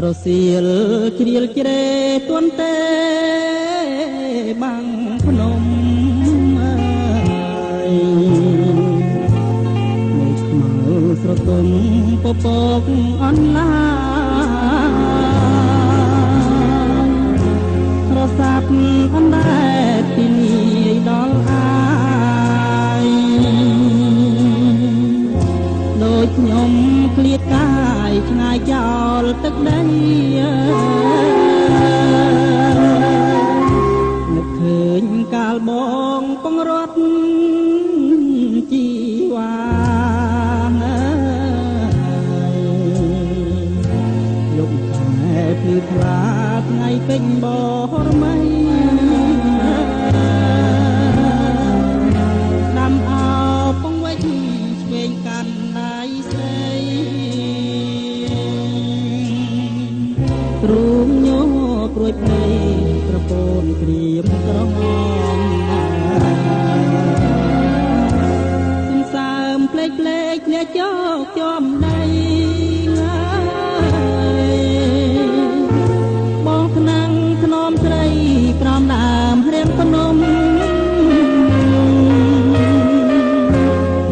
រសៀលជ្រៀលជ្រេទួនទេបាំងភ្នំអើយមេខ្មៅស្រទុំពពកអនឡារសាប់អណ្ដែតពីនេះដល់អាយដូចខ្ញុំឃ្លាតកាយឆ្ងាយចោលទឹកដីនឹកឃើញកាលបងពងរត់ជីវ៉ាយប់ខែភ្លឺថ្លាថ្ងៃពេញបរមីដាំអោពងវិចឆ្វេងកាន់ដៃស្រីទ្រូងញោព្រួយភ្នែកប្រពន្ធក្រៀមក្រហមសន្សើមភ្លេចភ្លេចលាចោកចំដីបងថ្នាំងធ្នមស្រីក្រំដើមរៀងភ្នំ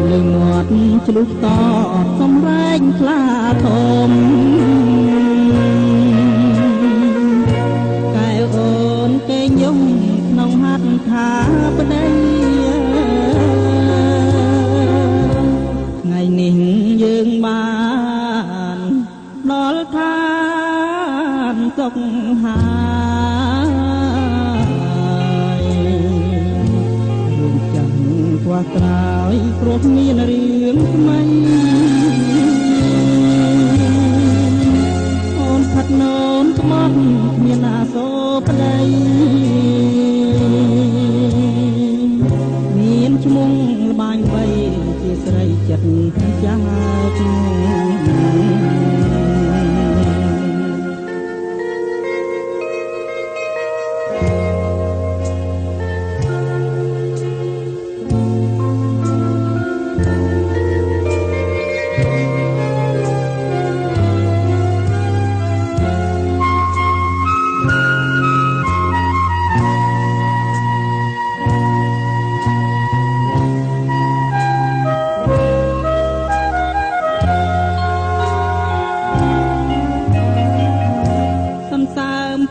លើងាត់ឆ្លុះតតសំរែងខ្លាធំកែអូនគេញយំក្នុងហាត់ថាប្តីថ្ងៃនេះយើងបានដល់ឋានសុខហើយរឿងចាំខ្វះក្រោយព្រោះមានរឿងថ្មីអូនផាត់នោនក្បត់គ្មានអាសូរប្តីមានឈ្មោះល្បាញវៃជាស្រីចិត្តចាស់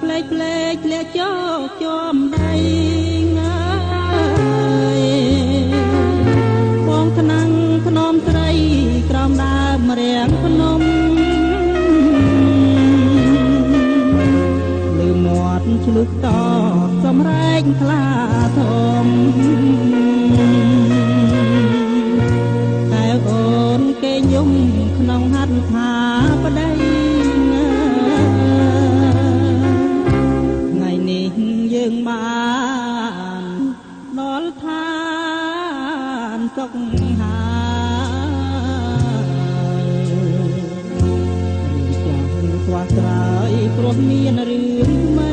ភ្លេចភ្លេចលាចោកចំដីងាយបងថ្នាំងធ្នមស្រីក្រំដើមរៀងភ្នំលឺមាត់ឆ្លុះតសំរែងខ្លាធំតែអូនគេយំក្នុងហាត់ថាប្តីយើងបានដល់ឋានសុខហើយចាំខ្វះក្រោយព្រោះមានរឿងថ្មី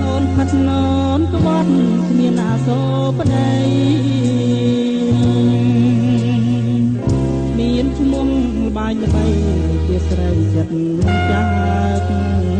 អូនផាត់ណូនក្បត់គ្មានអាសូរប្តីមានឈ្មោះល្បាញល្បីជាស្រីចិត្តចាស់